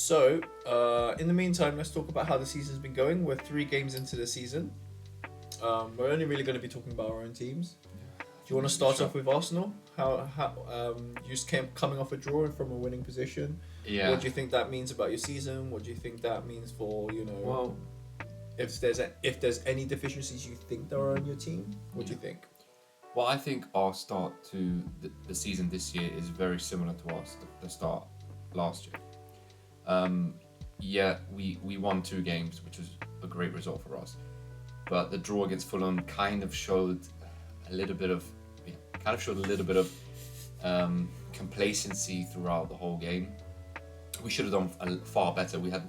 So, in the meantime, let's talk about how the season's been going. We're 3 games into the season. We're only really going to be talking about our own teams. Do you want to start off with Arsenal? How you just coming off a draw from a winning position? Yeah. What do you think that means about your season? What do you think that means for Well, if there's any deficiencies you think there are on your team? What do you think? well, I think our start to the season this year is very similar to the start last year. We won 2 games, which was a great result for us. But the draw against Fulham kind of showed a little bit of complacency throughout the whole game. We should have done far better. We had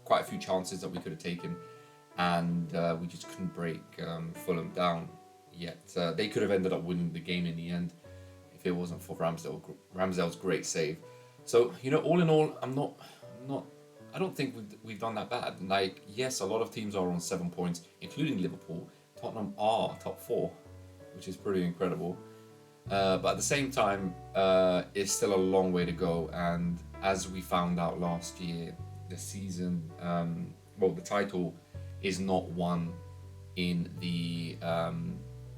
quite a few chances that we could have taken, and we just couldn't break Fulham down yet. They could have ended up winning the game in the end if it wasn't for Ramsdale's great save. So, all in all, I don't think we've done that bad. Like, yes, a lot of teams are on 7 points, including Liverpool. Tottenham are top 4, which is pretty incredible. But at the same time, it's still a long way to go. And as we found out last year, the season, the title is not won in the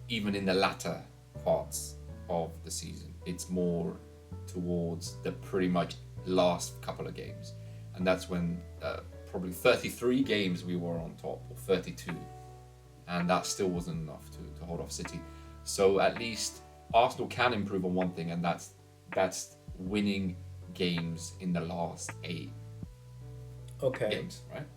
even in the latter parts of the season. It's more towards the pretty much last couple of games. And that's when probably 33 games we were on top, or 32. And that still wasn't enough to hold off City. So at least Arsenal can improve on one thing, and that's winning games in the last 8 games, right?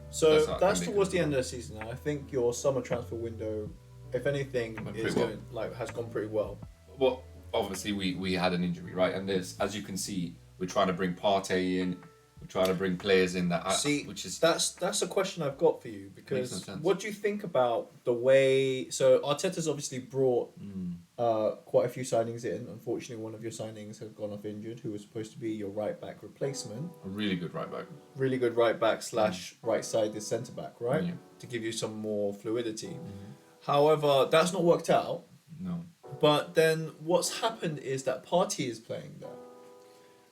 So that's towards the end of the season. And I think your summer transfer window, if anything, has gone pretty well. Well, obviously we had an injury, right? And as you can see, we're trying to bring Partey in. We're trying to bring players in that's a question I've got for you, because what do you think about the way? So Arteta's obviously brought quite a few signings in. Unfortunately, one of your signings has gone off injured, who was supposed to be your right back replacement. A really good right back. Really good right back / right-sided centre back, right? Yeah. To give you some more fluidity. Mm-hmm. However, that's not worked out. No. But then what's happened is that Partey is playing there.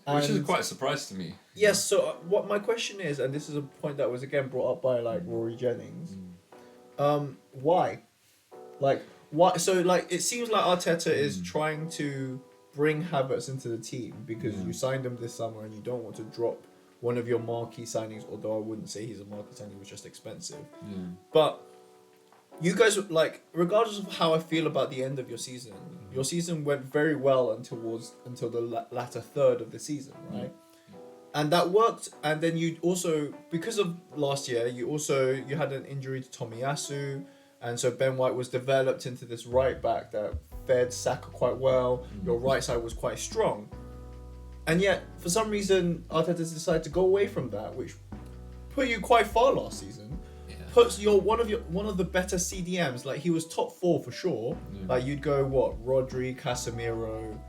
Which is quite a surprise to me. Yes, so what my question is, and this is a point that was again brought up by Rory Jennings, why? Why? So it seems like Arteta is trying to bring Havertz into the team because you signed him this summer and you don't want to drop one of your marquee signings, although I wouldn't say he's a marquee signing, he was just expensive. Yeah. But you guys, regardless of how I feel about the end of your season went very well until the latter third of the season, right? And that worked. And then you also, because of last year, you had an injury to Tomiyasu, and so Ben White was developed into this right back that fed Saka quite well. Your right side was quite strong, and yet for some reason Arteta's decided to go away from that, which put you quite far last season. Puts one of the better CDMs, he was top 4 for sure. Yeah. You'd go Rodri, Casemiro.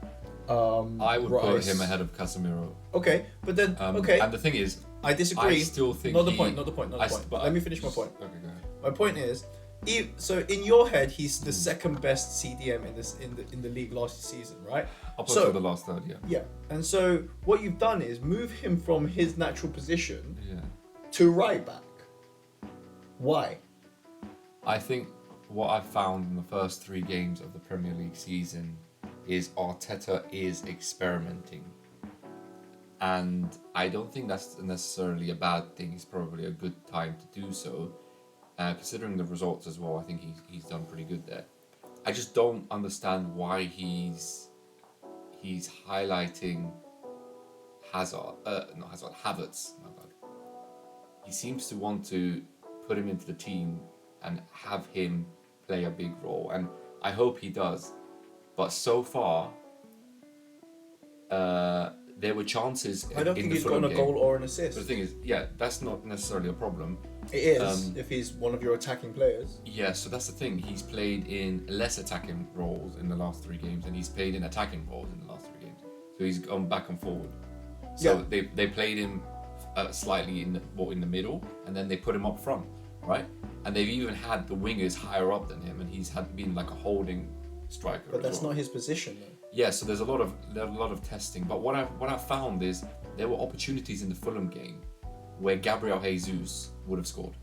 I would put him ahead of Casemiro. Okay, but then And the thing is, I disagree. I still think not the point. Let me finish my point. Okay, go ahead. My point is, so in your head, he's the second best CDM in the league last season, right? Up until the last third, yeah. Yeah, and so what you've done is move him from his natural position to right back. Why? I think what I've found in the first 3 games of the Premier League season is Arteta is experimenting. And I don't think that's necessarily a bad thing. It's probably a good time to do so. Considering the results as well, I think he's done pretty good there. I just don't understand why he's highlighting Havertz. He seems to want to put him into the team and have him play a big role, and I hope he does. But so far, there were chances. I don't think he's got a goal or an assist. But the thing is, that's not necessarily a problem. It is if he's one of your attacking players. Yeah, so that's the thing. He's played in less attacking roles in the last 3 games, and he's played in attacking roles in the last 3 games. So he's gone back and forward. So they played him slightly in the middle, and then they put him up front, right? And they've even had the wingers higher up than him, and he's been like a holding striker. But that's not his position, though. Yeah, so there's a lot of testing. But what I found is there were opportunities in the Fulham game where Gabriel Jesus would have scored.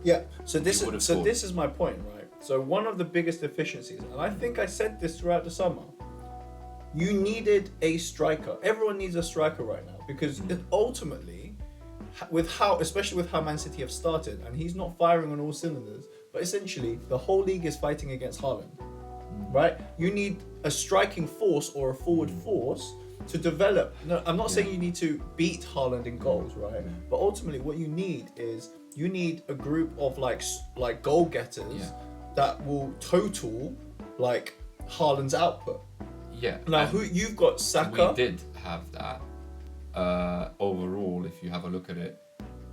Yeah. So this He would have is scored. this is my point, right? So one of the biggest deficiencies, and I think I said this throughout the summer, you needed a striker. Everyone needs a striker right now because it ultimately, especially with how Man City have started, and he's not firing on all cylinders, but essentially the whole league is fighting against Haaland, right? You need a striking force or a forward force to develop. No, I'm not saying you need to beat Haaland in goals, right? But ultimately, what you need is you need a group of like goal getters that will total like Haaland's output. Yeah. Now, who you've got Saka. We did have that. Overall, if you have a look at it,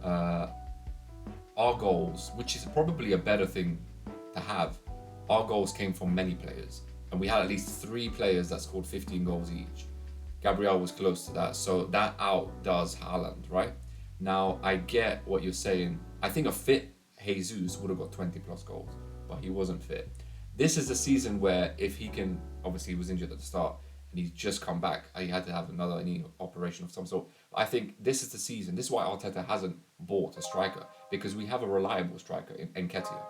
our goals, which is probably a better thing to have, our goals came from many players, and we had at least 3 players that scored 15 goals each. Gabriel was close to that, so that outdoes Haaland, right? Now, I get what you're saying. I think a fit Jesus would have got 20 plus goals, but he wasn't fit. This is a season where if he can, obviously he was injured at the start, and he's just come back. He had to have another knee operation of some sort. I think this is the season. This is why Arteta hasn't bought a striker, because we have a reliable striker in Nketiah.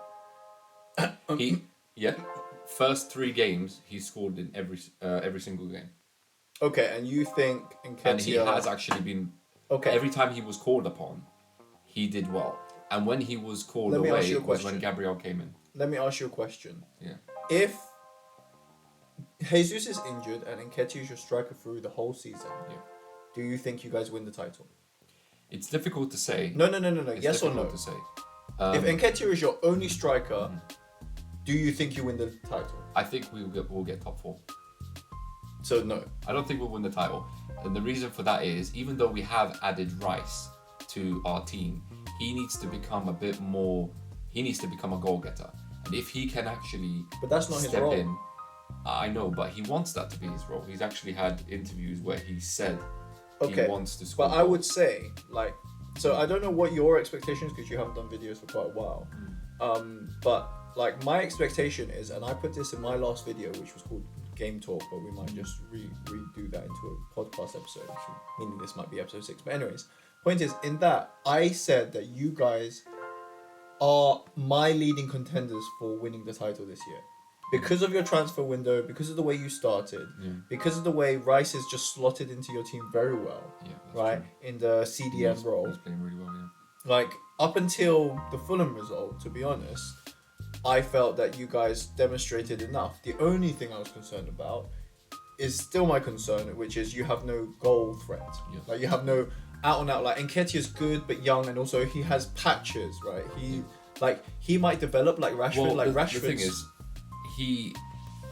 First 3 games he scored in every single game. Okay, and you think Nketiah... And he has actually been... Okay. Every time he was called upon, he did well. And when he was called away was when Gabriel came in. Let me ask you a question. Yeah. If Jesus is injured and Nketiah is your striker through the whole season, do you think you guys win the title? It's difficult to say. No. It's Yes or no? difficult to say. If Nketiah is your only striker, do you think you win the title? I think we'll get top 4. So no. I don't think we'll win the title. And the reason for that is, even though we have added Rice to our team, he needs to become a bit more... He needs to become a goal-getter. And if he can actually But that's not his step role. in... I know, but he wants that to be his role. He's actually had interviews where he said he wants to score. But I would say, like... So I don't know what your expectations, because you haven't done videos for quite a while. But like my expectation is, and I put this in my last video, which was called Game Talk, but we might just redo that into a podcast episode, meaning this might be episode 6. But anyways, point is, in that I said that you guys are my leading contenders for winning the title this year. Because of your transfer window, because of the way you started, because of the way Rice has just slotted into your team very well, right? True. In the CDM role. He's playing really well, Like, up until the Fulham result, to be honest, I felt that you guys demonstrated enough. The only thing I was concerned about is still my concern, which is you have no goal threat. Like, you have no out-and-out, like, Nketiah's good but young, and also he has patches, right? He might develop like Rashford. Well, Rashford. The thing is,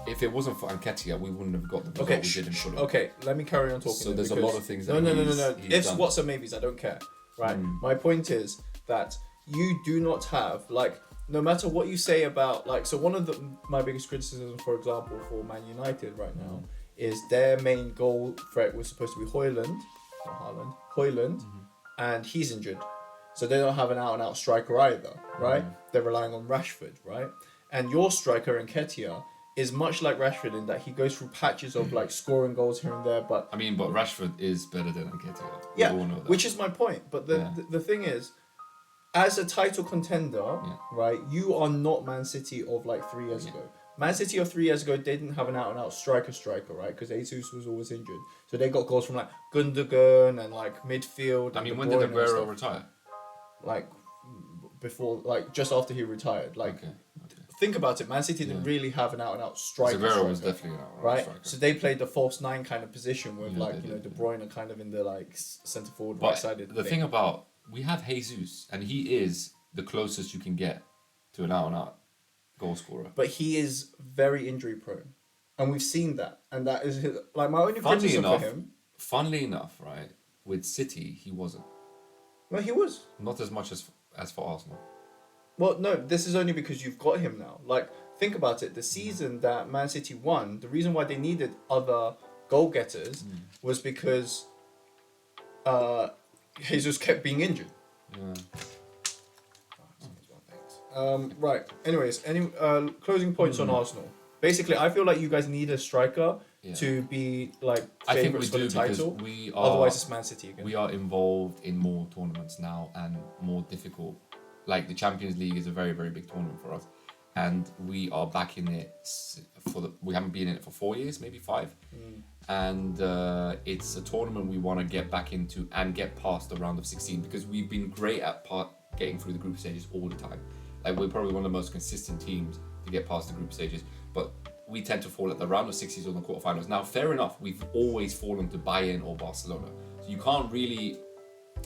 if it wasn't for Nketiah, we wouldn't have got the result we did in Fulham. Okay, let me carry on talking. So there's a lot of things No. Ifs, done. whats, and maybes, I don't care. Right? My point is that you do not have, like, no matter what you say about, like, so one of my biggest criticisms, for example, for Man United right now, is their main goal threat was supposed to be Højlund, and he's injured. So they don't have an out-and-out striker either, right? They're relying on Rashford, right? And your striker, Nketiah, is much like Rashford in that he goes through patches of like scoring goals here and there, but Rashford is better than Nketiah. Yeah, we all know that. which is my point. But the thing is, as a title contender, right, you are not Man City of like 3 years ago. Man City of 3 years ago, they didn't have an out-and-out striker, right? Because Jesus was always injured. So they got goals from like Gundogan and like midfield. When did Aguero retire? Like before, like just after he retired. Like, think about it. Man City didn't really have an out-and-out striker. Aguero was definitely an out-and-out striker. So they played the false 9 kind of position with De Bruyne kind of in the like centre forward right-sided. The thing about, we have Jesus, and he is the closest you can get to an out-and-out goal scorer. But he is very injury prone, and we've seen that. And that is like my only criticism for him. Funnily enough, right, with City he wasn't. No, he was not as much as for Arsenal. Well, no, this is only because you've got him now. Like, think about it. The season that Man City won, the reason why they needed other goal-getters was because Jesus kept being injured. Right. Anyways, any closing points on Arsenal? Basically, I feel like you guys need a striker to be like I think we favourites for do the because title. we are. Otherwise, it's Man City again. We are involved in more tournaments now and more difficult. Like the Champions League is a very, very big tournament for us, and we are back in it we haven't been in it for 4 years, maybe 5, and it's a tournament we want to get back into and get past the round of 16 because we've been great at getting through the group stages all the time. Like we're probably one of the most consistent teams to get past the group stages, but we tend to fall at the round of 16s or the quarterfinals. Now, fair enough, we've always fallen to Bayern or Barcelona. So you can't really...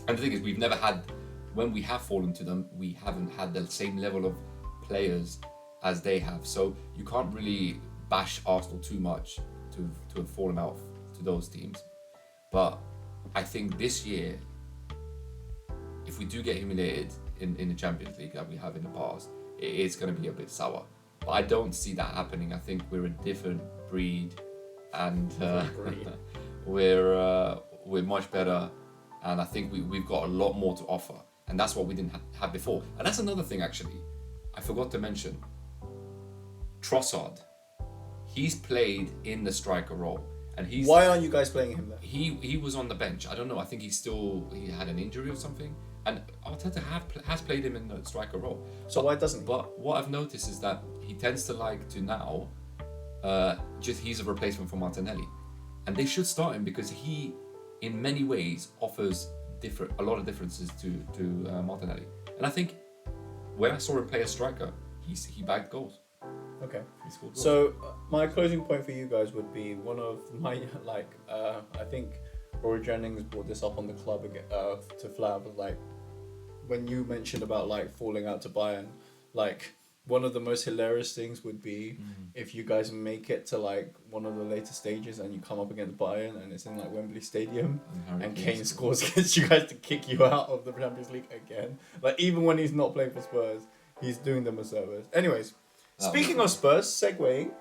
And the thing is, we've never had... When we have fallen to them, we haven't had the same level of players as they have. So you can't really bash Arsenal too much to have fallen out to those teams. But I think this year, if we do get humiliated in the Champions League that we have in the past, it is going to be a bit sour. But I don't see that happening. I think we're a different breed, and we're much better. And I think we've got a lot more to offer, and that's what we didn't have before. And that's another thing actually, I forgot to mention. Trossard, he's played in the striker role, and he's. Why aren't you guys playing him then? He was on the bench. I don't know. I think he had an injury or something. And Arteta has played him in the striker role. So why doesn't he? But what I've noticed is that he tends to like to now, he's a replacement for Martinelli. And they should start him because he, in many ways, offers a lot of differences to Martinelli. And I think when I saw him play a striker, he bagged goals. Okay. He scored goals. So my closing point for you guys would be one of my, I think Rory Jennings brought this up on the club again, to Flav, like, when you mentioned about like falling out to Bayern, like one of the most hilarious things would be if you guys make it to like one of the later stages and you come up against Bayern and it's in like Wembley Stadium and Kane scores against you guys to kick you out of the Champions League again. Like even when he's not playing for Spurs, he's doing them a service. Anyways, speaking of Spurs, segueing,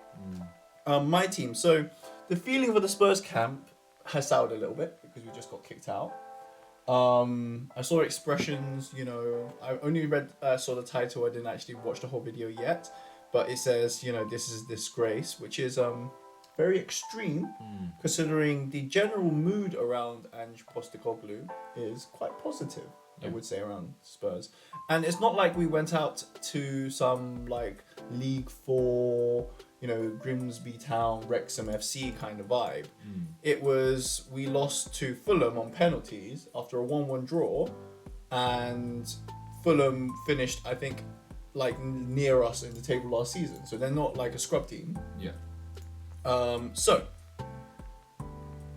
my team. So the feeling for the Spurs camp has soured a little bit because we just got kicked out. I saw expressions, I only saw the title. I didn't actually watch the whole video yet, but it says, this is a disgrace, which is very extreme considering the general mood around Ange Postecoglou is quite positive, I would say, around Spurs. And it's not like we went out to some like League 4, Grimsby Town, Wrexham FC kind of vibe. It was, we lost to Fulham on penalties after a 1-1 draw, and Fulham finished, I think, like near us in the table last season. So they're not like a scrub team. Yeah. So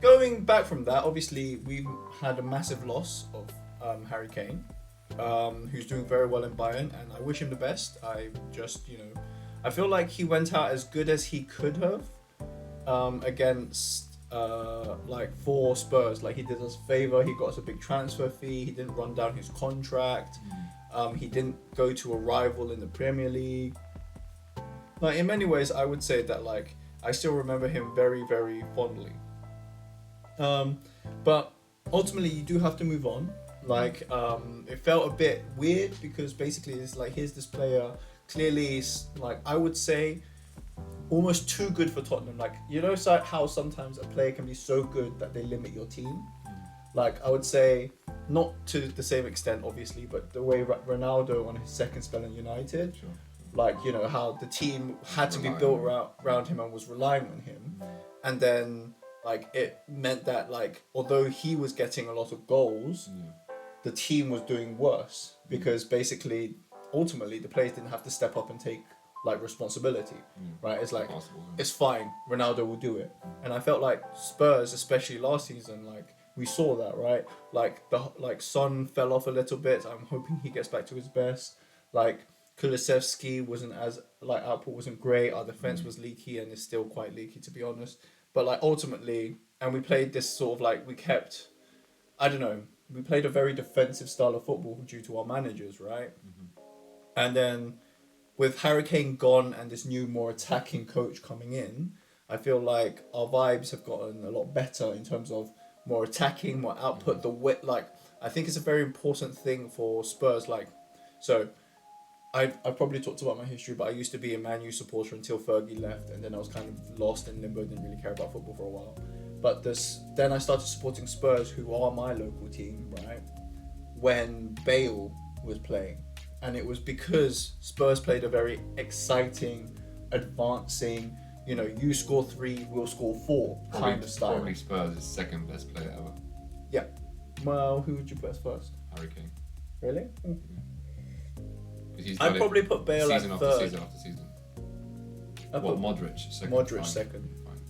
going back from that, obviously we've had a massive loss of Harry Kane, who's doing very well in Bayern, and I wish him the best. I just, I feel like he went out as good as he could have against for Spurs. Like he did us a favour. He got us a big transfer fee. He didn't run down his contract. He didn't go to a rival in the Premier League. Like in many ways, I would say that like I still remember him very, very fondly. But ultimately, you do have to move on. Like it felt a bit weird because basically it's like here's this player. Clearly, like I would say, almost too good for Tottenham. Like how sometimes a player can be so good that they limit your team. Like I would say, not to the same extent, obviously, but the way Ronaldo on his second spell in United, like how the team had to be built around him and was relying on him, and then like it meant that like although he was getting a lot of goals, the team was doing worse because basically. Ultimately, the players didn't have to step up and take like responsibility, right? It's like it's fine. Ronaldo will do it, and I felt like Spurs, especially last season, like we saw that, right? Like Son fell off a little bit. I'm hoping he gets back to his best. Like Kulusevski wasn't as like output wasn't great. Our defense was leaky and is still quite leaky to be honest. But like ultimately, and we played this sort of like we played a very defensive style of football due to our managers, right? And then with Harry Kane gone and this new, more attacking coach coming in, I feel like our vibes have gotten a lot better in terms of more attacking, more output. I think it's a very important thing for Spurs. Like, so I probably talked about my history, but I used to be a Man U supporter until Fergie left, and then I was kind of lost in limbo, didn't really care about football for a while. But then I started supporting Spurs, who are my local team, right? When Bale was playing. And it was because Spurs played a very exciting, advancing, you score 3, we'll score 4 kind of style. Probably Spurs' second best player ever. Yeah. Well, who would you put as first? Harry Kane. Really? I'd probably put Bale at third. Season after season. Modric second. Modric fine. Second. Fine.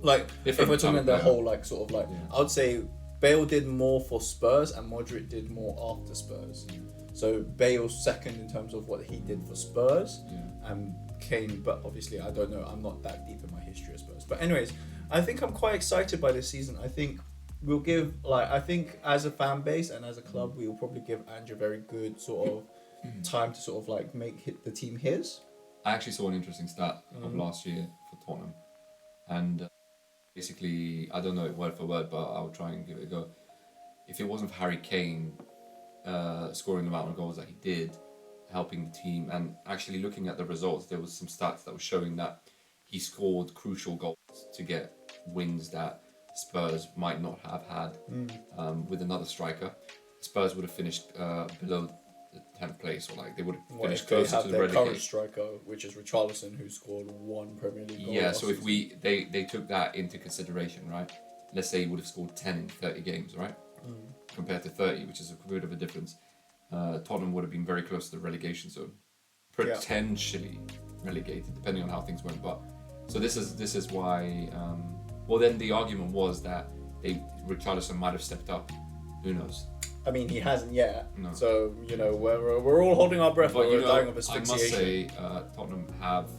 Like, if we're talking the whole, yeah. I would say Bale did more for Spurs and Modric did more after Spurs. Yeah. So Bale's second in terms of what he did for Spurs, Yeah. and Kane, but obviously I don't know, I'm not that deep in my history of Spurs. But anyways, I think I'm quite excited by this season. I think we'll give, I think as a fan base and as a club, we will probably give Ange a very good sort of time to sort of make the team his. I actually saw an interesting stat of last year for Tottenham, and basically, I don't know it word for word, but I'll try and give it a go. If it wasn't for Harry Kane scoring the amount of goals that he did, helping the team, and actually looking at the results, there was some stats that were showing that he scored crucial goals to get wins that Spurs might not have had with another striker. Spurs would have finished below the 10th place, or they would have finished closer to the relegation. Current striker, which is Richarlison, who scored 1 Premier League goal. Yeah, so if they took that into consideration, right? Let's say he would have scored 10 in 30 games, right? Compared to 30, which is a bit of a difference. Tottenham would have been very close to the relegation zone, potentially relegated, depending on how things went. But so this is why. Well, then the argument was that Richarlison might have stepped up. Who knows? I mean, he hasn't yet. No. So we're all holding our breath while we're dying of asphyxiation. I must say, Tottenham have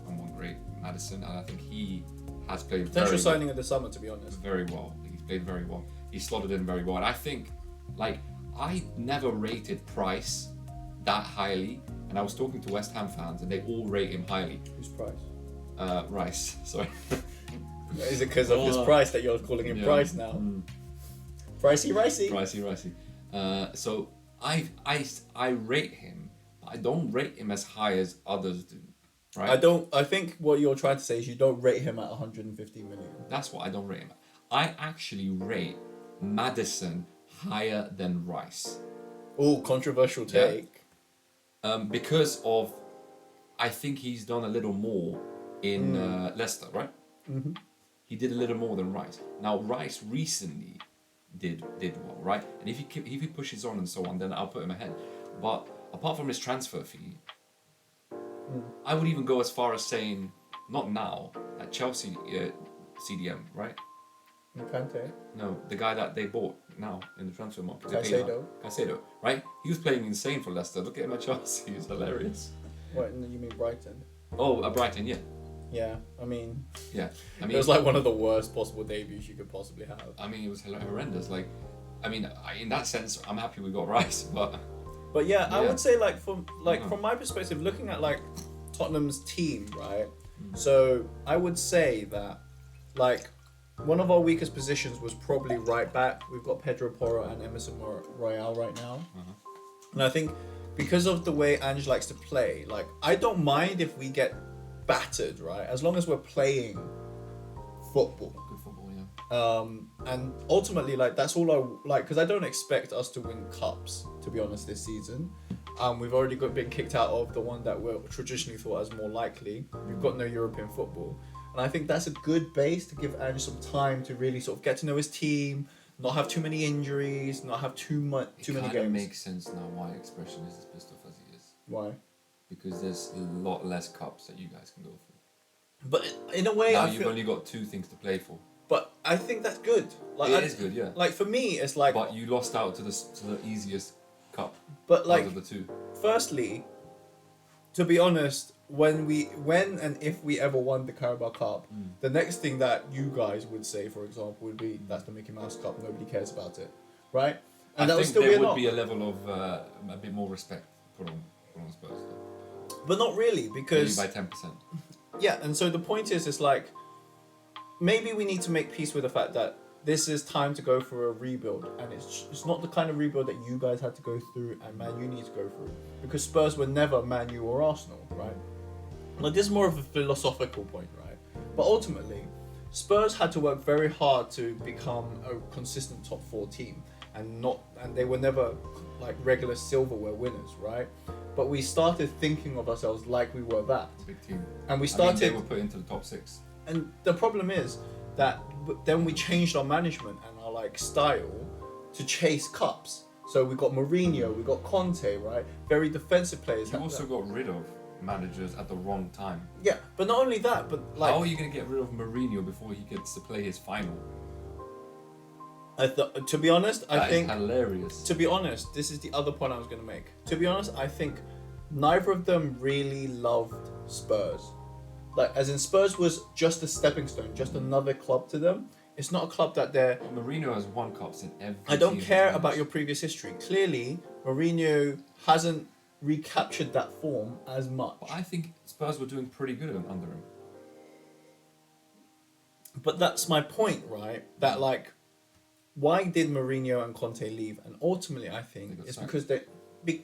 someone great, Maddison, and I think he has played potential signing of the summer, to be honest. Very well. He's played very well. He slotted in very well, and I think, I never rated Price that highly, and I was talking to West Ham fans, and they all rate him highly. Who's Price? Rice. Sorry. Is it because of his price that you're calling him Price now? Pricey. Pricey. So I rate him, but I don't rate him as high as others do. Right? I think what you're trying to say is you don't rate him at 150 million. That's what I don't rate him at. I actually rate Maddison higher than Rice. Oh, controversial take. Yeah. Because of, I think he's done a little more in Leicester, right? Mm-hmm. He did a little more than Rice. Now Rice recently did well, right? And if he pushes on and so on, then I'll put him ahead. But apart from his transfer fee, I would even go as far as saying, not now, at Chelsea CDM, right? Kante? No, the guy that they bought now in the transfer market. Caicedo, right? He was playing insane for Leicester. Look at him at Chelsea. He's hilarious. What, you mean Brighton? Oh, Brighton, yeah. Yeah, I mean, it was one of the worst possible debuts you could possibly have. I mean, it was horrendous. In that sense, I'm happy we got Rice, but yeah, I would say from my perspective, looking at Tottenham's team, right? So I would say that one of our weakest positions was probably right back. We've got Pedro Porro and Emerson Royale right now, and I think because of the way Ange likes to play, I don't mind if we get battered, right? As long as we're playing football. Good football, yeah. And ultimately, that's all because I don't expect us to win cups, to be honest, this season. We've already been kicked out of the one that we're traditionally thought as more likely. We've got no European football. And I think that's a good base to give Ange some time to really sort of get to know his team, not have too many injuries, not have too many games. It kind of makes sense now why Expression is as pissed off as he is. Why? Because there's a lot less cups that you guys can go for. But in a way, now you've only got 2 things to play for. But I think that's good. It is good, yeah. For me, it's But you lost out to the easiest cup. But out of the 2. Firstly, to be honest, when and if we ever won the Carabao Cup, the next thing that you guys would say, for example, would be that's the Mickey Mouse Cup. Nobody cares about it, right? And I think there would be a level of a bit more respect put on Spurs, though. But not really, because maybe by 10%. Yeah, and so the point is, it's maybe we need to make peace with the fact that this is time to go for a rebuild, and it's not the kind of rebuild that you guys had to go through and Man U need to go through, because Spurs were never Man U or Arsenal, right? Like, this is more of a philosophical point, right? But ultimately, Spurs had to work very hard to become a consistent top 4 team, and they were never like regular silverware winners, right? But we started thinking of ourselves like we were that. Big team. And we started. they were put into the top 6. And the problem is that then we changed our management and our like style to chase cups. So we got Mourinho, we got Conte, right? Very defensive players. You also got rid of managers at the wrong time. Yeah, but not only that, but like, how are you going to get rid of Mourinho before he gets to play his final? to be honest, I think is hilarious. To be honest, this is the other point I was going to make. To be honest, I think neither of them really loved Spurs. Like, as in, Spurs was just a stepping stone, just another club to them. It's not a club that they're... Mourinho has won cups in every I don't team care about your previous history. Clearly, Mourinho hasn't recaptured that form as much. But I think Spurs were doing pretty good under him. But that's my point, right? That, like, why did Mourinho and Conte leave? And ultimately, I think it's sacked. because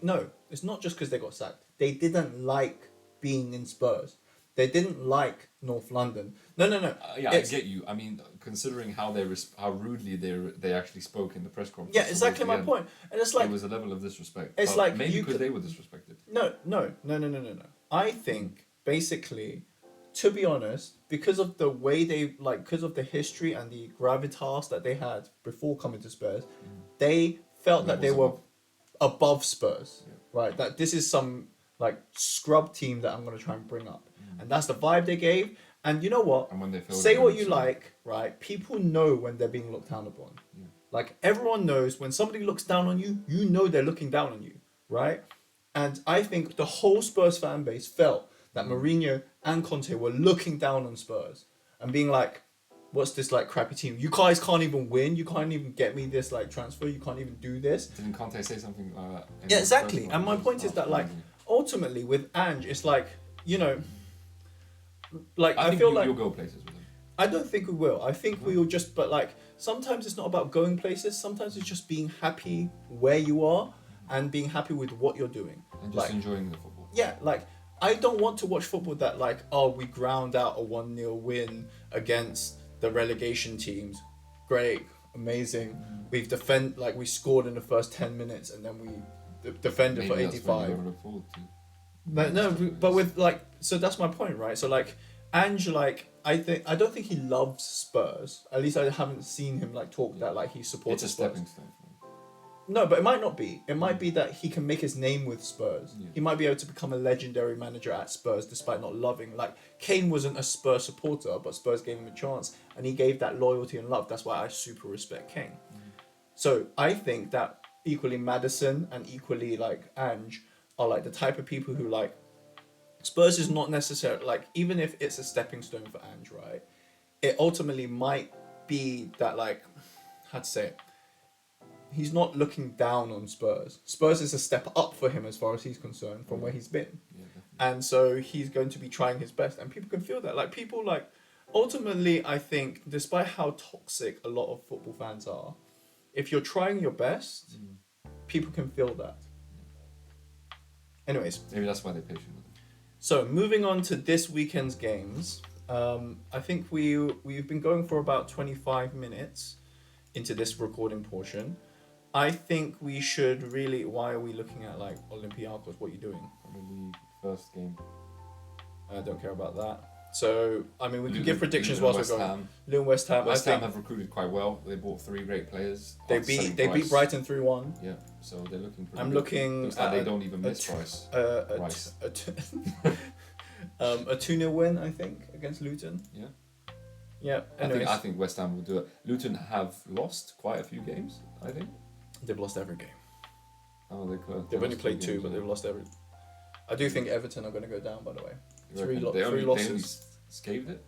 no, it's not just because they got sacked. They didn't like being in Spurs. They didn't like North London. No. I get you. I mean, considering how how rudely they actually spoke in the press conference. Yeah, exactly my point. And it's like, it was a level of disrespect. It's like maybe because they were disrespected. No. I think basically, to be honest, because of the way because of the history and the gravitas that they had before coming to Spurs, they felt that they were above Spurs, right? That this is some like scrub team that I'm going to try and bring up. And that's the vibe they gave. And you know what? And when they say what you like, right? People know when they're being looked down upon. Yeah. Like, everyone knows when somebody looks down on you, you know they're looking down on you, right? And I think the whole Spurs fan base felt that Mourinho and Conte were looking down on Spurs and being like, what's this like crappy team? You guys can't even win. You can't even get me this like transfer. You can't even do this. Didn't Conte say something like that? Yeah, exactly. And my point is that, like, ultimately with Ange, it's like, you know, like, I feel like you'll go places with him. I don't think we will. I think we will just, but like, sometimes it's not about going places. Sometimes it's just being happy where you are and being happy with what you're doing. And just enjoying the football. Yeah, like, I don't want to watch football that like, oh, we ground out a 1-0 win against the relegation teams. Great, amazing. We scored in the first 10 minutes and then we defended for 85. But with like, so that's my point, right? So like, Ange, like, I don't think he loves Spurs. At least I haven't seen him like talk that like he supports Spurs. It's a stepping stone for him. No, but it might not be. It might be that he can make his name with Spurs. Yeah. He might be able to become a legendary manager at Spurs despite not loving. Like, Kane wasn't a Spurs supporter, but Spurs gave him a chance and he gave that loyalty and love. That's why I super respect Kane. So I think that equally Maddison and equally like Ange are like the type of people who like, Spurs is not necessarily like, even if it's a stepping stone for Ange, right? It ultimately might be that like, how to say it? He's not looking down on Spurs. Spurs is a step up for him as far as he's concerned from where he's been. Yeah, and so he's going to be trying his best. And people can feel that. Like, people like, ultimately, I think, despite how toxic a lot of football fans are, if you're trying your best, people can feel that. Anyways. Maybe that's why they're patient with him. So, moving on to this weekend's games. I think we've been going for about 25 minutes into this recording portion. I think we should really... Why are we looking at, like, Olympiacos? What are you doing? League first game. I don't care about that. So, I mean, we can give predictions whilst we're going. Luton West Ham. West Ham have recruited quite well. They bought 3 great players. They beat Brighton 3-1. Yeah, so they're looking pretty I'm good. looking Looks like they don't even miss Price. A 2-0 win, I think, against Luton. Yeah. Yeah. I think West Ham will do it. Luton have lost quite a few games, I think. They've lost every game. Oh, they've only played 2, but they've lost every... I do think Everton are going to go down, by the way. Three losses. They only scathed it?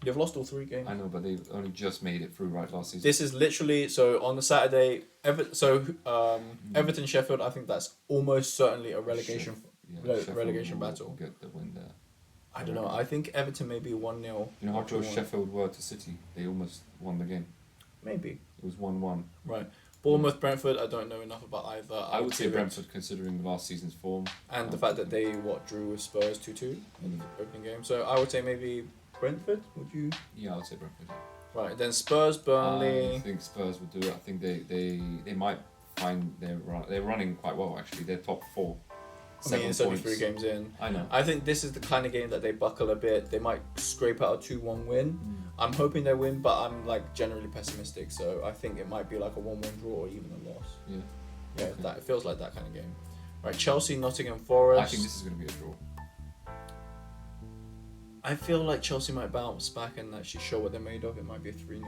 They've lost all 3 games. I know, but they've only just made it through last season. This is literally... So, on the Saturday... Everton, Sheffield, I think that's almost certainly a relegation battle. Get the win there. I don't know. I think Everton may be 1-0. You know how close Sheffield were to City? They almost won the game. Maybe. It was 1-1. Right. Bournemouth, Brentford, I don't know enough about either. I would say Brentford, considering last season's form. And the fact that they, drew with Spurs 2-2 in the opening game. So I would say maybe Brentford, would you? Yeah, I would say Brentford. Right, then Spurs, Burnley. I think Spurs would do it. I think they might find they're running quite well, actually. They're top 4. I mean, it's only 3 games in. I know. I think this is the kind of game that they buckle a bit. They might scrape out a 2-1 win. I'm hoping they win, but I'm like generally pessimistic. So I think it might be like a 1-1 draw or even a loss. Yeah. Yeah, Okay. that it feels like that kind of game. Right, Chelsea, Nottingham Forest. I think this is going to be a draw. I feel like Chelsea might bounce back and actually show what they're made of. It might be a 3-0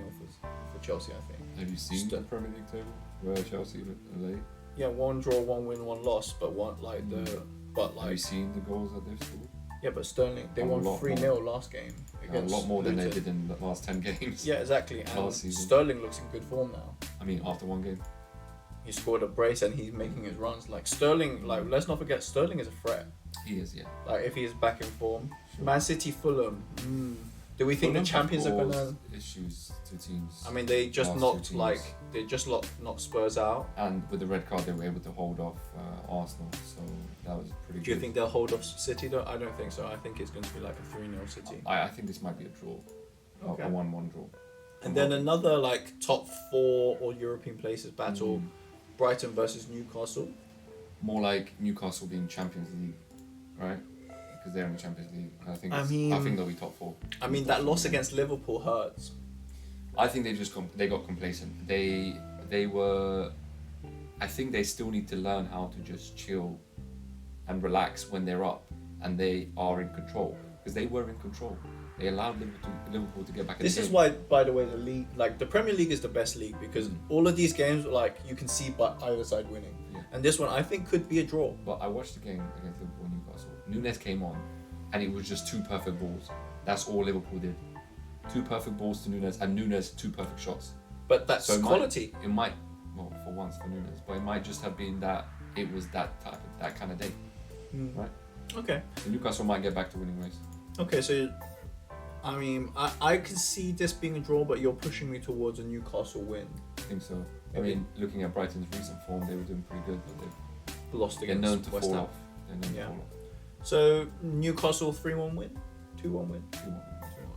for Chelsea, I think. Have you seen the Premier League table where Chelsea are late? Yeah, 1 draw, 1 win, 1 loss, but Have you seen the goals that they've scored? Yeah, but Sterling, they won 3-0 last game A against lot more than they Luton. did in the last 10 games. Yeah, exactly. And Last season. Sterling looks in good form now. I mean, after one game. He scored a brace and he's making his runs. Like Sterling, let's not forget, Sterling is a threat. He is, yeah. Like if he's back in form. Sure. Man City, Fulham. Do we think the champions are gonna? Issues to teams. I mean, they just last knocked 2 teams. knocked Spurs out. And with the red card, they were able to hold off Arsenal, so that was pretty good. Do you think they'll hold off City though? I don't think so. I think it's going to be like a 3-0 City. I think this might be a draw. Okay. A 1-1 draw. And then another like top 4 or European places battle, Brighton versus Newcastle. More like Newcastle being Champions League, right? Because they're in the Champions League. I think they'll be top 4. I mean, that loss against Liverpool hurts. I think they got complacent. They were. I think they still need to learn how to just chill and relax when they're up, and they are in control, because they were in control. They allowed Liverpool to get back in the game. This is why, by the way, the league, like the Premier League, is the best league because all of these games, like you can see, but either side winning. Yeah. And this one, I think, could be a draw. But I watched the game against Liverpool and Newcastle. Nunes came on, and it was just 2 perfect balls. That's all Liverpool did. 2 perfect balls to Nunes, and Nunes 2 perfect shots. But that's So quality. It might, well, for once for Nunes, but it might just have been that it was that kind of day, right? Okay. So Newcastle might get back to winning ways. Okay, so I mean, I can see this being a draw, but you're pushing me towards a Newcastle win. I think so. Okay. I mean, looking at Brighton's recent form, they were doing pretty good, but Lost they're against known to West fall Ham. off. They're known Yeah. to fall off. So Newcastle 3-1 win, 2-1 win. 2-1.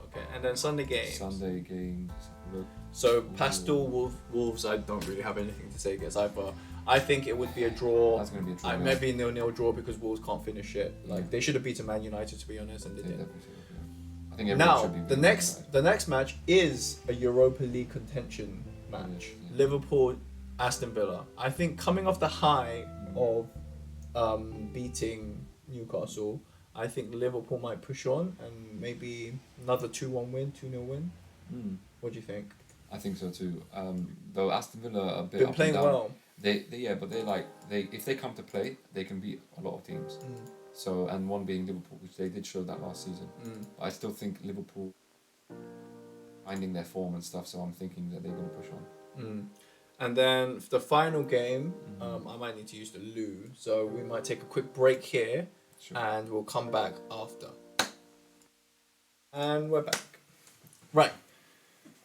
Okay, and then Sunday games. Sunday games. Look, So Pastel Wolves, I don't really have anything to say against either. I think it would be a draw. that's going to be a draw. Maybe a 0-0 draw because Wolves can't finish it. Like they should have beaten Man United, to be honest, and they They didn't. definitely should have, yeah. I think everyone Now should be the beating next United. the next match is a Europa League contention match. Yeah. Liverpool, Aston Villa. I think coming off the high of beating Newcastle, I think Liverpool might push on and maybe another 2-1 win, 2-0 win. What do you think? I think so too. Though Aston Villa are a bit Been up playing and down. well. They if they come to play, they can beat a lot of teams. So, and one being Liverpool, which they did show that last season. But I still think Liverpool finding their form and stuff. So I'm thinking that they're going to push on. And then for the final game, I might need to use the loo, so we might take a quick break here, Sure. and we'll come back after. And we're back. Right.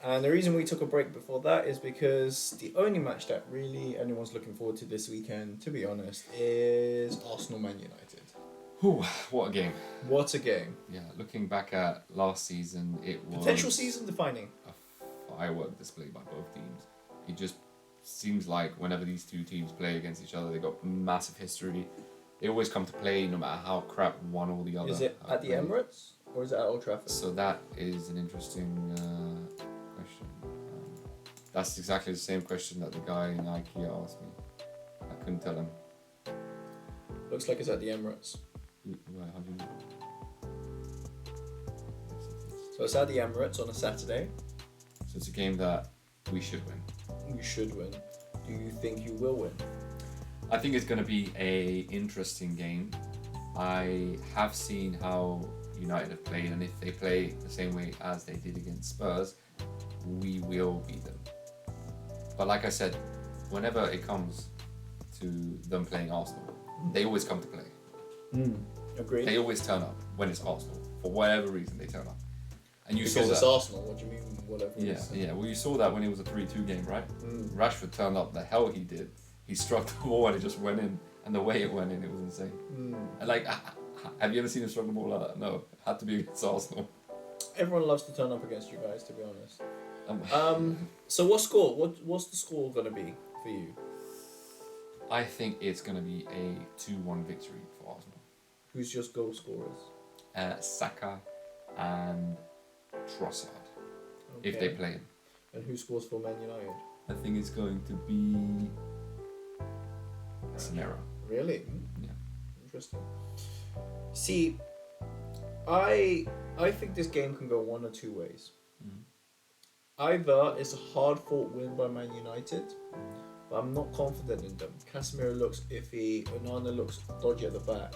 And the reason we took a break before that is because the only match that really anyone's looking forward to this weekend, to be honest, is Arsenal Man United. Whew, what a game. What a game. Yeah, looking back at last season, it was Potential season defining. a firework display by both teams. It just seems like whenever these two teams play against each other, they got massive history. They always come to play no matter how crap one or the other. Is it at the played. Emirates or is it at Old Trafford? So that is an interesting question. That's exactly the same question that the guy in IKEA asked me. I couldn't tell him. Looks like it's at the Emirates. How do you know? So it's at the Emirates on a Saturday. So it's a game that we should win. You should win. Do you think you will win? I think it's going to be a interesting game. I have seen how United have played, and if they play the same way as they did against Spurs, we will beat them. But like I said, whenever it comes to them playing Arsenal, they always come to play. Agreed. They always turn up when it's Arsenal. For whatever reason, they turn up. And you because saw it's that. Arsenal. What do you mean? Whatever. Yeah, it is. yeah. Well, you saw that when it was a 3-2 game, right? Rashford turned up. The hell he did. He struck the ball and it just went in. And the way it went in, it was insane. And like, have you ever seen him strike the ball like that? No. It had to be against Arsenal. Everyone loves to turn up against you guys, to be honest. So what score? What's the score gonna be for you? I think it's going to be a 2-1 victory for Arsenal. Who's your goal scorers? Saka and Trossard, if they play him. And who scores for Man United? I think it's going to be Casemiro. Really? Yeah. Interesting. See, I think this game can go one or two ways. Either it's a hard-fought win by Man United, but I'm not confident in them. Casemiro looks iffy. Onana looks dodgy at the back.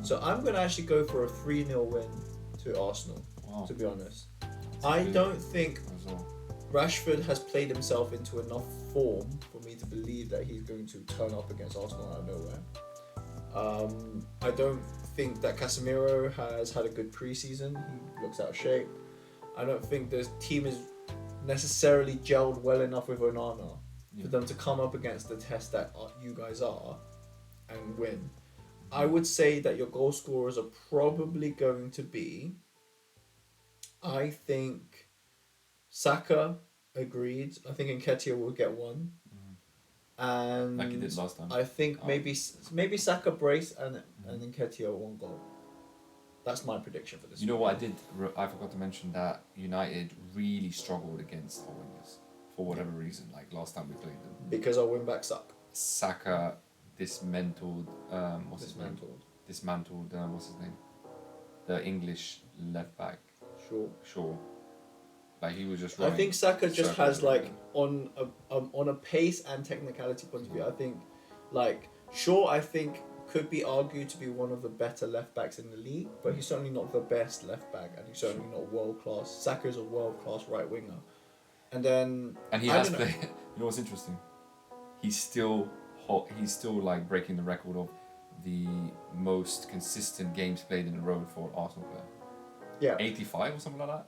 So I'm going to actually go for a 3-0 win to Arsenal, to be honest. I don't think Rashford has played himself into enough form for me to believe that he's going to turn up against Arsenal out of nowhere. I don't think that Casemiro has had a good preseason. He looks out of shape. I don't think the team is necessarily gelled well enough with Onana for them to come up against the test that you guys are and win. I would say that your goal scorers are probably going to be, I think, Saka, agreed. I think Nketiah will get one. And like he did last time. I think maybe Saka brace and Nketiah one goal. That's my prediction for this. You know what I did? I forgot to mention that United really struggled against our wingers for whatever reason. Like last time we played them, because our wing backs suck. Saka dismantled. Dismantled. Dismantled. What's his name? The English left back. Sure. Like he was just. I think Saka just has like around. on a pace and technicality point of view. I think, like, I think could be argued to be one of the better left backs in the league, but he's certainly not the best left back, and he's certainly not world class. Saka is a world class right winger, and he has played. You know what's interesting? He's still hot. He's still like breaking the record of the most consistent games played in a row for an Arsenal player. Yeah, 85 or something like that.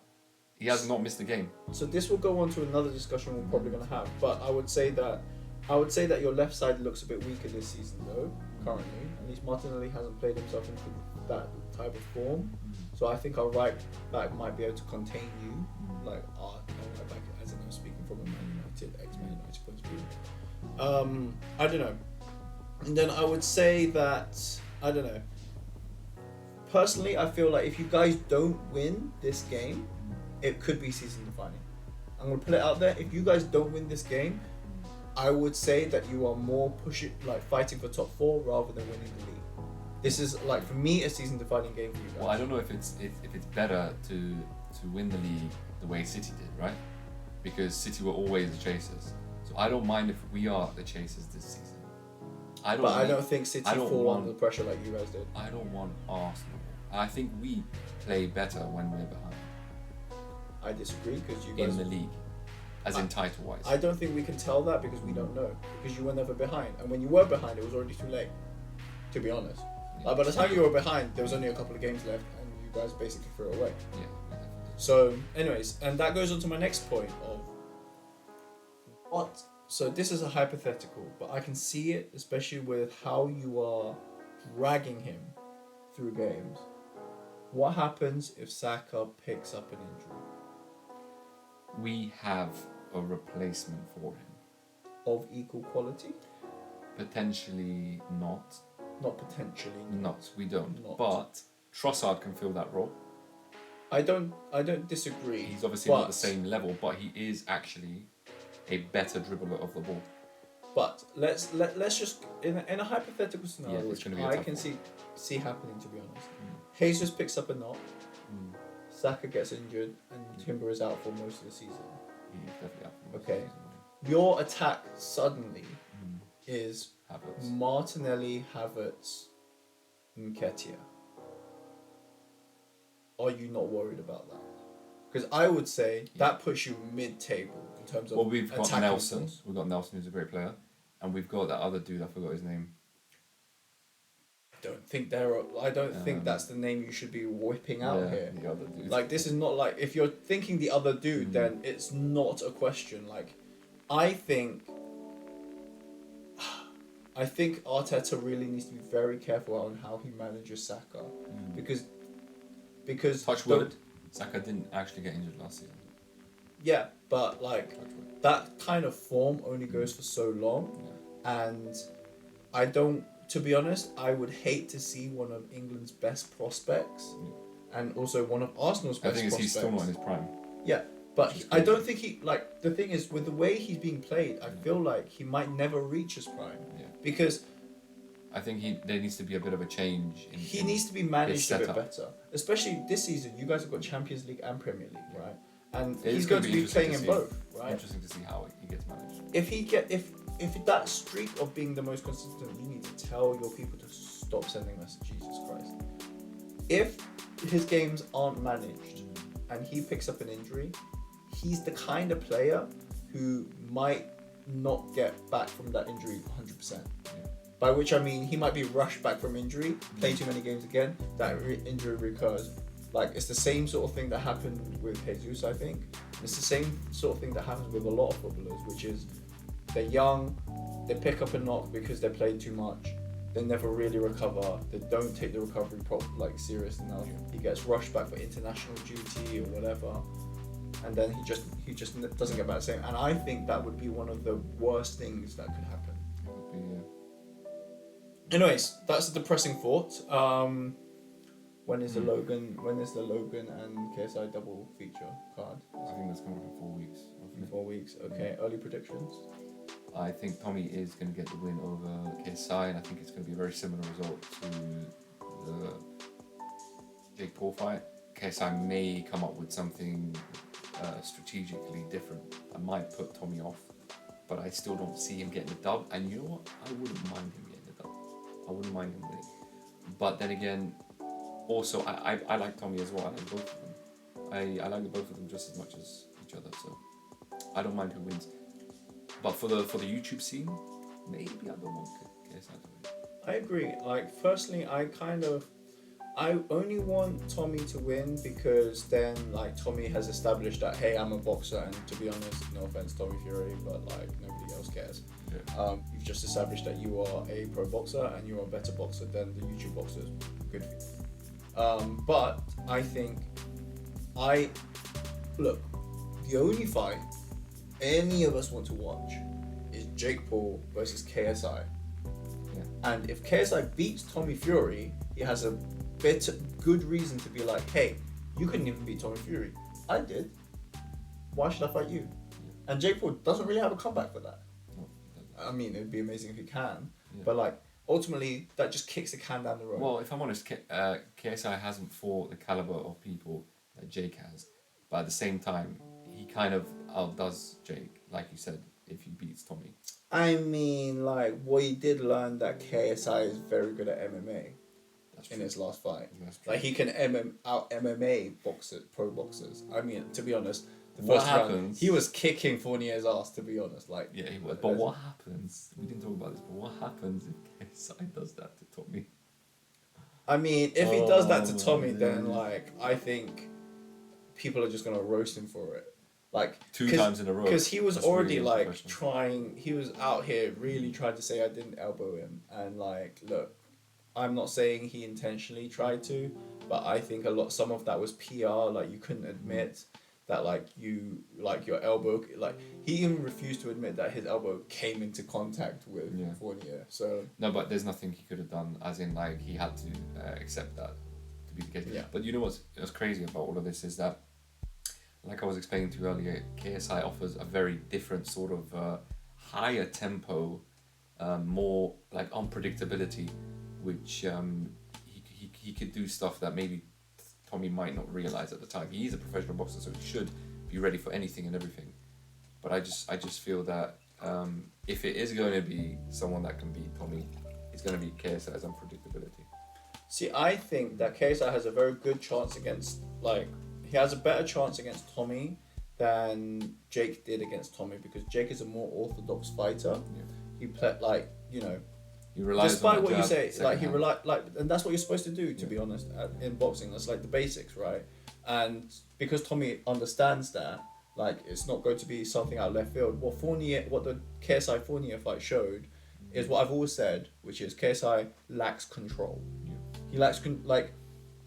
He has not missed a game. So this will go on to another discussion we're probably going to have, but I would say that your left side looks a bit weaker this season though. Currently, at least Martinelli hasn't played himself into that type of form. So I think our right back might be able to contain you, like our right back, as in I'm speaking from a Man United, ex-Man United point of view. I don't know. And then I would say that, I don't know. Personally, I feel like if you guys don't win this game, it could be season defining. I'm gonna put it out there. If you guys don't win this game, I would say that you are more fighting for top 4 rather than winning the league. This is like for me a season defining game for you guys. Well, I don't know if it's better to win the league the way City did, right? Because City were always the chasers. So I don't mind if we are the chasers this season. I don't think City fall under the pressure like you guys did. I don't want Arsenal. I think we play better when we're behind. I disagree because you guys in the league. As in title-wise. I don't think we can tell that because we don't know. Because you were never behind. And when you were behind, it was already too late. To be honest. Yeah. Like, by the time you were behind, there was only a couple of games left and you guys basically threw it away. Yeah, definitely. So, anyways, and that goes on to my next point of what? So this is a hypothetical, but I can see it, especially with how you are dragging him through games. What happens if Saka picks up an injury? We have a replacement for him. Of equal quality? Potentially not. Not potentially. Not. We don't. Not. But Trossard can fill that role. I don't disagree. He's obviously not the same level, but he is actually a better dribbler of the ball. But let's just in a hypothetical scenario, which I can see happening, to be honest. Jesus picks up a knock. Saka gets injured and Timber is out for most of the season. He's definitely out for most Okay. of the season. Your attack suddenly is Havertz. Martinelli, Havertz, Nketiah. Are you not worried about that? Because I would say that puts you mid-table in terms of we've got attacking Nelson. force. We've got Nelson, who's a great player, and we've got that other dude. I forgot his name. I don't think that's the name you should be whipping out here. The other dude. Like, this is not like, if you're thinking the other dude, then it's not a question. Like, I think Arteta really needs to be very careful on how he manages Saka, because touch wood, Saka didn't actually get injured last season. Yeah, but like that kind of form only goes for so long, and to be honest, I would hate to see one of England's best prospects, and also one of Arsenal's best prospects. He's still not in his prime. Yeah, but I don't think the thing is, with the way he's being played, I feel like he might never reach his prime. Yeah. Because I think there needs to be a bit of a change. He needs to be managed a bit better, especially this season. You guys have got Champions League and Premier League, right? And he's going to be playing in both, right? Interesting to see how he gets managed. If that streak of being the most consistent, you need to tell your people to stop sending messages. Jesus Christ. If his games aren't managed and he picks up an injury, he's the kind of player who might not get back from that injury 100%. Yeah. By which I mean he might be rushed back from injury, play too many games again, that injury recurs. Like, it's the same sort of thing that happened with Jesus, I think. It's the same sort of thing that happens with a lot of footballers, which is they're young, they pick up a knock because they're playing too much, they never really recover, they don't take the recovery serious enough. He gets rushed back for international duty or whatever, and then he just doesn't get back the same. And I think that would be one of the worst things that could happen. It would be, yeah. Anyways, that's a depressing thought. When is the Logan and KSI double feature card? I think that's coming up in 4 weeks. In 4 weeks, okay. Early predictions? I think Tommy is going to get the win over KSI, and I think it's going to be a very similar result to the Jake Paul fight. KSI may come up with something strategically different that might put Tommy off, but I still don't see him getting the dub. And you know what? I wouldn't mind him getting the dub. I wouldn't mind him winning. But then again, also, I like Tommy as well. I like both of them. I like both of them just as much as each other. So I don't mind who wins. But for the YouTube scene, maybe I don't want KSI to win. I agree. Like, firstly, I only want Tommy to win because then, like, Tommy has established that, hey, I'm a boxer, and to be honest, no offense, Tommy Fury, but like nobody else cares. Yeah. You've just established that you are a pro boxer and you are a better boxer than the YouTube boxers. Good for you. But I think the only fight any of us want to watch is Jake Paul versus KSI. Yeah. And if KSI beats Tommy Fury, he has a good reason to be like, hey, you couldn't even beat Tommy Fury. I did. Why should I fight you? Yeah. And Jake Paul doesn't really have a comeback for that. No, I mean, it'd be amazing if he can. Yeah. But like, ultimately, that just kicks the can down the road. Well, if I'm honest, KSI hasn't fought the caliber of people that Jake has. But at the same time, he kind of outdoes Jake, like you said, if he beats Tommy. I mean, like, we did learn that KSI is very good at MMA. In his last fight. Like, he can out MMA pro boxers. I mean, to be honest, the first round, he was kicking Fournier's ass, to be honest. Like, yeah, he was. But what happens? We didn't talk about this, but what happens if KSI does that to Tommy? I mean, if he does that to Tommy, then, like, I think people are just going to roast him for it. Like, 2 times in a row. Because he was already, like, he was out here really trying to say I didn't elbow him. And, like, look, I'm not saying he intentionally tried to, but I think some of that was PR. Like, you couldn't admit that, your elbow, like, he even refused to admit that his elbow came into contact with Fournier. So no, but there's nothing he could have done, as in, like, he had to accept that to be the case. Yeah. But you know what's crazy about all of this is that, like I was explaining to you earlier, KSI offers a very different sort of higher tempo, more like unpredictability, which he could do stuff that maybe Tommy might not realize at the time. He is a professional boxer, so he should be ready for anything and everything. But I just feel that if it is going to be someone that can beat Tommy, it's going to be KSI's unpredictability. See, I think that KSI has a very good chance against, like, he has a better chance against Tommy than Jake did against Tommy, because Jake is a more orthodox fighter. Yeah. He played, like, He relies despite on what you jab, say, like he second hand. and that's what you're supposed to do, to be honest, in boxing. That's like the basics, right? And because Tommy understands that, like it's not going to be something out of left field. What the KSI Fournier fight showed, is what I've always said, which is KSI lacks control. Yeah. He lacks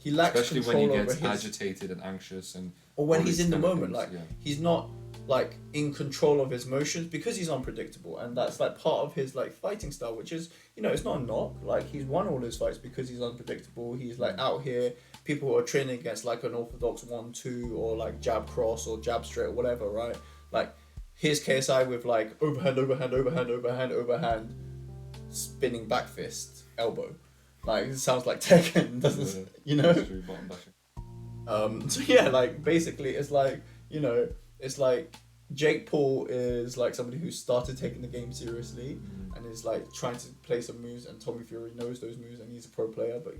he lacks Especially control when he gets over his, agitated and anxious and or when all he's these in the kind of moment, things, like he's not like in control of his motions because he's unpredictable, and that's like part of his like fighting style, which is, you know, it's not a knock. Like he's won all his fights because he's unpredictable. He's like out here, people who are training against like an orthodox 1-2 or like jab cross or jab straight or whatever, right? Like here's KSI with like overhand, spinning back fist, elbow. Like it sounds like Tekken, doesn't you know? True, bottom bashing. So yeah, like basically it's like, you know, it's like Jake Paul is like somebody who started taking the game seriously and is like trying to play some moves, and Tommy Fury knows those moves and he's a pro player, but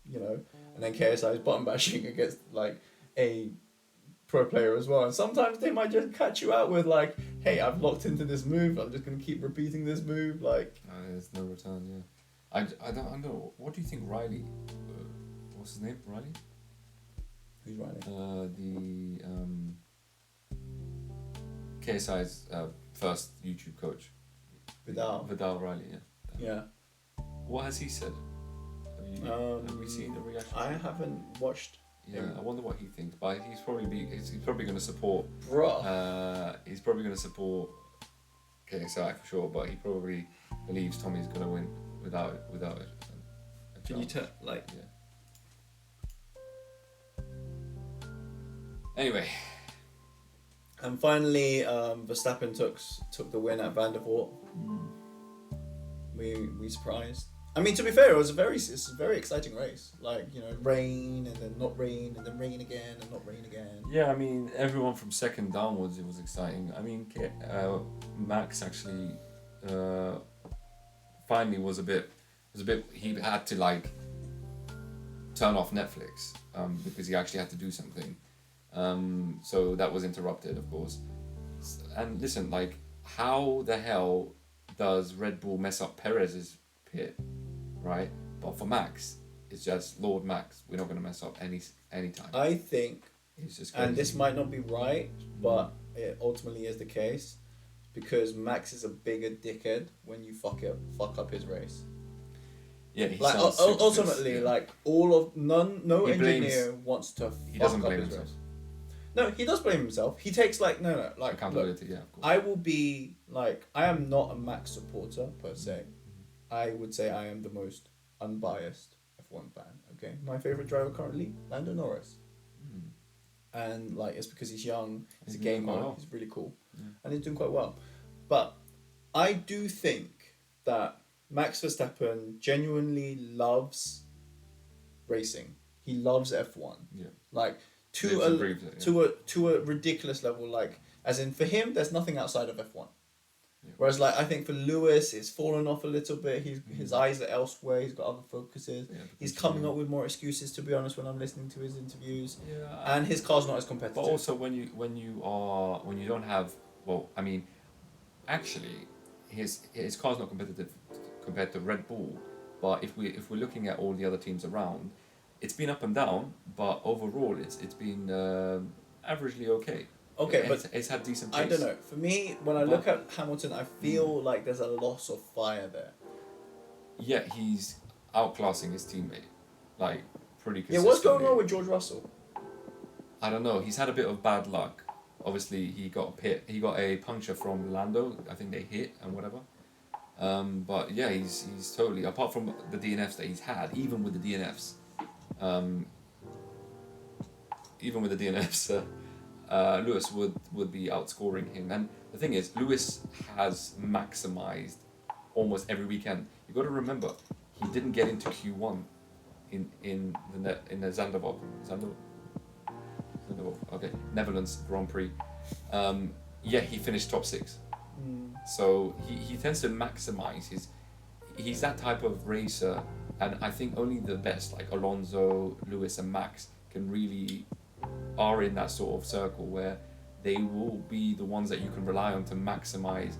you know, and then KSI is bottom bashing against like a pro player as well, and sometimes they might just catch you out with like, hey, I've locked into this move, I'm just gonna keep repeating this move, like There's no return. Yeah, I don't know. What do you think, Riley? What's his name? Riley? who's Riley? The KSI's first YouTube coach. Vidal Riley. Yeah. What has he said? Have we seen the reaction? I haven't watched. Yeah, I wonder what he thinks. But he's probably going to support. Bruh. He's probably going to support KSI for sure. But he probably believes Tommy's going to win without it. Can you tell, like? Yeah. Anyway. And finally, Verstappen took the win at Van der Voort. We surprised. I mean, to be fair, it's a very exciting race. Like, you know, rain and then not rain and then rain again and not rain again. Yeah, I mean, everyone from second downwards, it was exciting. I mean, Max actually finally was a bit. He had to like turn off Netflix because he actually had to do something. So that was interrupted, of course. And listen, like, how the hell does Red Bull mess up Perez's pit, right? But for Max, it's just Lord Max. We're not going to mess up any time. I think, it's just crazy. and this might not be right, but it ultimately is the case, because Max is a bigger dickhead when you fuck up his race. Yeah, he like sounds super ultimately, pissed, like no He engineer wants to He fuck doesn't up blame his himself. race. No, he does blame himself. He takes like like Accountability, look, yeah, of course. I will be like, I am not a Max supporter per se. I would say I am the most unbiased F1 fan. Okay, my favorite driver currently, Lando Norris, and like it's because he's young, he's a doing quite gamer, well. he's really cool, and he's doing quite well. But I do think that Max Verstappen genuinely loves racing. He loves F1. Yeah. Like Lives and breathes it, yeah. to a ridiculous level. Like, as in, for him, there's nothing outside of F1. Yeah. Whereas, like, I think for Lewis, it's fallen off a little bit. His eyes are elsewhere. He's got other focuses. Yeah, He's coming up with more excuses, to be honest, when I'm listening to his interviews. Yeah. And his car's not as competitive. But also when you don't have, well, I mean, actually, his car's not competitive compared to Red Bull. But if we're looking at all the other teams around, it's been up and down. But overall, it's been averagely okay. Okay, but it's had decent pace. I don't know. For me, when I look at Hamilton, I feel like there's a loss of fire there. Yeah, he's outclassing his teammate, like pretty consistently. Yeah, what's going on with George Russell? I don't know. He's had a bit of bad luck. Obviously, he got a puncture from Lando. I think they hit and whatever. But yeah, he's totally, apart from the DNFs that he's had, even with the DNFs, Lewis would be outscoring him. And the thing is, Lewis has maximized almost every weekend. You got to remember, he didn't get into Q1 in the Zandvoort. Okay, Netherlands Grand Prix. He finished top 6. So he tends to maximize he's that type of racer, and I think only the best, like Alonso, Lewis and Max, are in that sort of circle where they will be the ones that you can rely on to maximize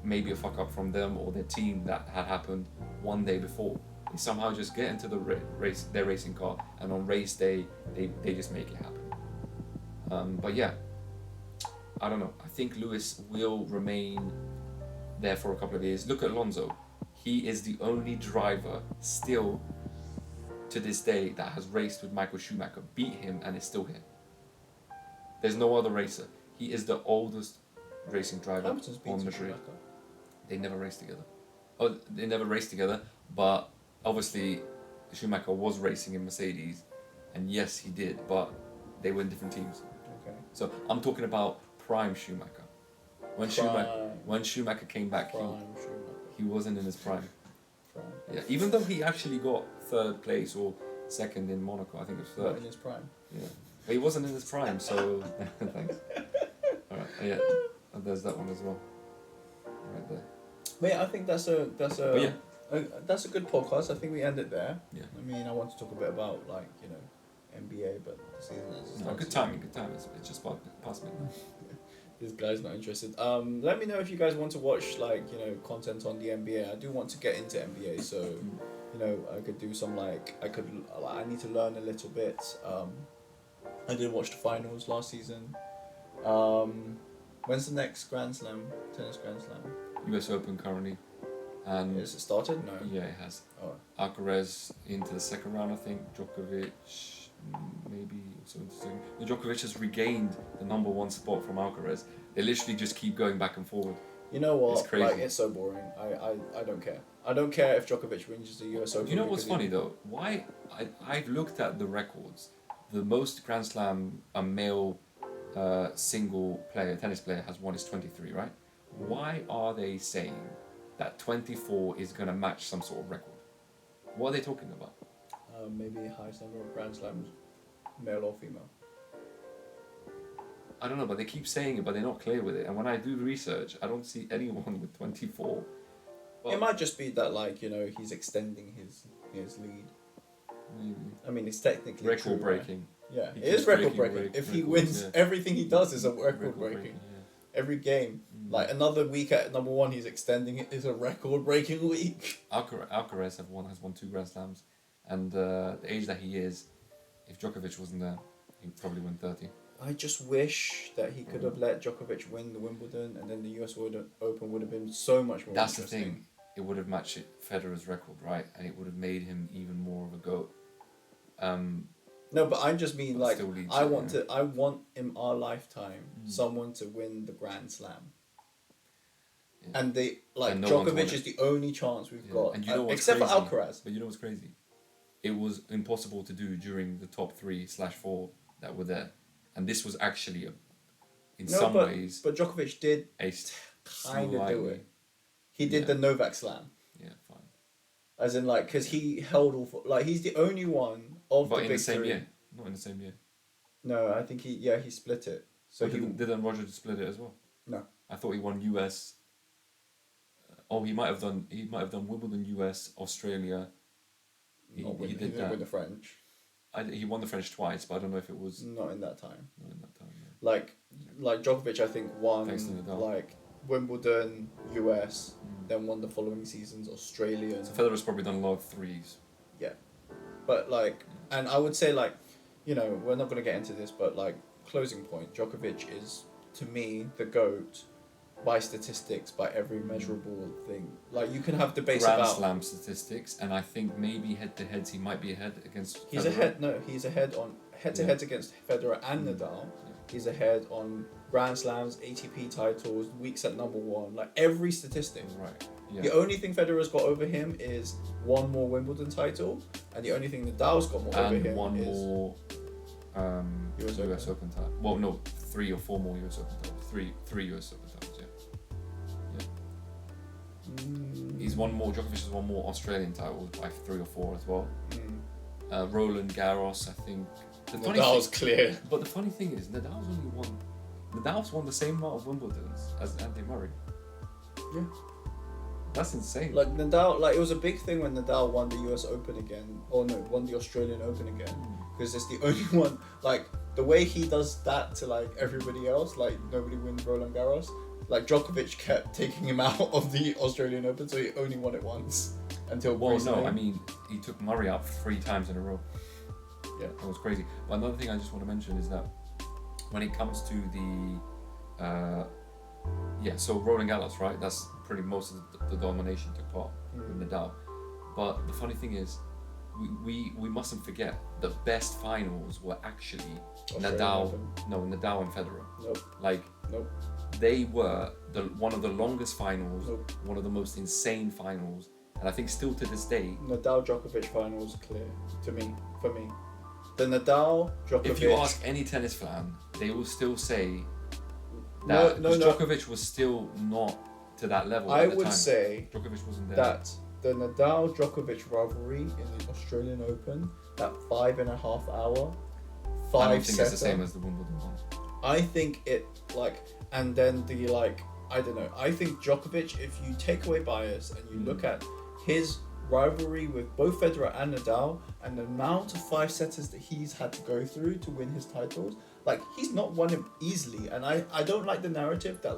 maybe a fuck up from them or their team that had happened one day before. They somehow just get into the race, their racing car, and on race day, they just make it happen. But yeah, I don't know. I think Lewis will remain there for a couple of years. Look at Alonso. He is the only driver still to this day that has raced with Michael Schumacher, beat him, and is still here. There's no other racer. He is the oldest racing driver on the grid. They never raced together. Oh, they never raced together, but obviously Schumacher was racing in Mercedes, and yes, he did, but they were in different teams. Okay. So I'm talking about prime Schumacher. When Schumacher came back, he wasn't in his prime. Yeah, even though he actually got third place or second in Monaco, I think it was third. Not in his prime. Yeah, but he wasn't in his prime, so thanks. All right, yeah, and there's that one as well, right there. But yeah, I think that's a good podcast. I think we end it there. Yeah. I mean, I want to talk a bit about NBA, but the season is. No, good timing. It's just past me. This guy's not interested. Let me know if you guys want to watch content on the NBA. I do want to get into NBA, so I could do some I need to learn a little bit. I did watch the finals last season. When's the next tennis Grand Slam? US Open currently. And is it started? No. Yeah, it has. Oh. Alcaraz into the second round, I think. Djokovic maybe also into the second. Djokovic has regained the number one spot from Alcaraz. They literally just keep going back and forward. You know what? It's crazy. It's so boring. I don't care. I don't care if Djokovic wins the US Open. You know what's funny though? Why I've looked at the records. The most Grand Slam a male single player, tennis player, has won is 23, right? Why are they saying that 24 is going to match some sort of record? What are they talking about? Maybe highest number of Grand Slams, male or female. I don't know, but they keep saying it, but they're not clear with it. And when I do research, I don't see anyone with 24. It might just be that, he's extending his lead. Maybe. I mean, it's technically record true, breaking. Right? Yeah, He it is record breaking. If records, he wins, everything he does is a record breaking. Yeah. Every game. Another week at number one, he's extending it, is a record breaking week. Alcaraz has won 2 Grand Slams. And the age that he is, if Djokovic wasn't there, he'd probably win 30. I just wish that he could have let Djokovic win the Wimbledon, and then the US Open would have been so much more That's interesting. the thing. It would have matched Federer's record, right? And it would have made him even more of a GOAT. No, but I just mean I want in our lifetime someone to win the Grand Slam. Yeah. And no Djokovic is the only chance we've got. And you know what's except crazy? For Alcaraz. But you know what's crazy? It was impossible to do during the top 3/4 that were there. And this was actually in some ways. But Djokovic did kind of do it. He did the Novak Slam. Yeah, fine. As in, because he held all four. He's the only one of the big three. But in the same year. Not in the same year. No, I think he split it. So didn't Roger split it as well? No. I thought he won US. He might have done Wimbledon, US, Australia. He did that with the French. He won the French twice, but I don't know if it was not in that time. Not in that time. Yeah. Like Djokovic, I think won Wimbledon, US, then won the following seasons Australia. So Federer's probably done a lot of 3s. Yeah, but and I would say we're not gonna get into this, but closing point, Djokovic is to me the GOAT. By statistics, by every measurable thing. You can have debates Grand about Slam statistics, and I think maybe head-to-heads he might be ahead against He's Federer. He's ahead on head-to-heads against Federer and Nadal. Yeah. He's ahead on Grand Slams, ATP titles, weeks at number 1. Every statistic. Right. Yeah. The only thing Federer's got over him is 1 more Wimbledon title, and the only thing Nadal's got more over him is 1 more US Open title. Well, no, 3 or 4 more US Open titles. 3 US Open titles. Yeah. He's won more. Djokovic has won more Australian titles by 3 or 4 as well. Roland Garros, I think. Nadal's clear. But the funny thing is, Nadal's won the same amount of Wimbledons as Andy Murray. Yeah. That's insane. Nadal, it was a big thing when Nadal won the US Open again, or no, won the Australian Open again, because it's the only one. The way he does that to everybody else, nobody wins Roland Garros. like Djokovic kept taking him out of the Australian Open, so he only won it once until recently. No, I mean he took Murray out 3 times in a row. Yeah, that was crazy. But another thing I just want to mention is that when it comes to the so Roland Garros, right? That's pretty most of the domination took part with Nadal. But the funny thing is, we mustn't forget the best finals were actually Nadal and Federer. Nope. They were one of the longest finals, one of the most insane finals, and I think still to this day. Nadal Djokovic finals clear for me. The Nadal Djokovic. If you ask any tennis fan, they will still say that Djokovic was still not to that level. I at the would time. say Djokovic wasn't there. that the Nadal Djokovic rivalry in the Australian Open, that 5.5 hour, I don't think it's the same as the Wimbledon one. I think it and then I don't know. I think Djokovic, if you take away bias and you look at his rivalry with both Federer and Nadal and the amount of 5-setters that he's had to go through to win his titles, he's not won him easily. And I don't like the narrative that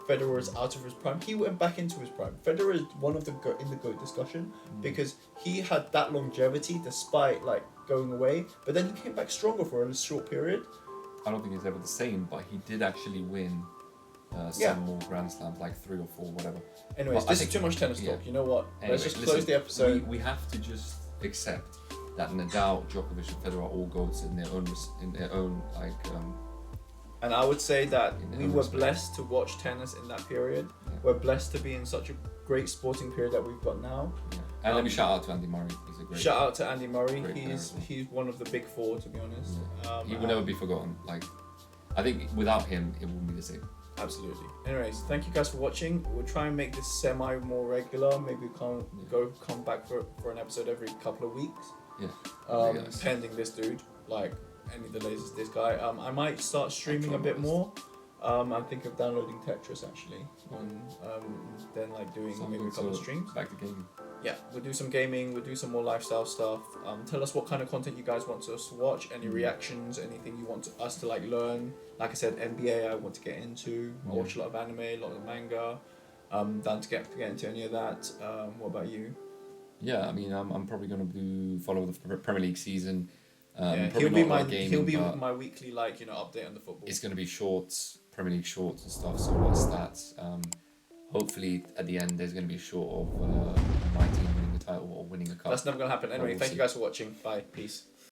Federer is out of his prime. He went back into his prime. Federer is one of the in the GOAT discussion because he had that longevity despite going away, but then he came back stronger for a short period. I don't think he's ever the same, but he did actually win some more Grand Slams, 3 or 4, whatever. Anyways, this is too much tennis talk. You know what? Let's just close the episode. We have to just accept that Nadal, Djokovic, and Federer are all goats in their own And I would say that we were respect. blessed to watch tennis in that period. Yeah. We're blessed to be in such a great sporting period that we've got now. Yeah. And let me shout out to Andy Murray. He's a great. Shout out to Andy Murray. He's one of the big 4, to be honest. Yeah. He will never be forgotten. I think without him, it wouldn't be the same. Absolutely. Anyways, thank you guys for watching. We'll try and make this semi more regular. Maybe we can't come back for an episode every couple of weeks. Yeah. Pending this dude, any delays as this guy. I might start streaming a bit more. I'm thinking of downloading Tetris actually, and then doing maybe a couple of streams. Back to gaming. Yeah, we'll do some gaming. We'll do some more lifestyle stuff. Tell us what kind of content you guys want us to watch. Any reactions? Anything you want us to learn? Like I said, NBA I want to get into. I watch a lot of anime, a lot of manga. Down to get into any of that. What about you? Yeah, I mean, I'm probably going to follow the Premier League season. He'll be my weekly update on the football. It's going to be shorts, Premier League shorts and stuff. So what stats? Hopefully at the end there's going to be a short of my team winning the title or winning a cup. That's never going to happen. Anyway, thank you guys for watching. Bye. Peace.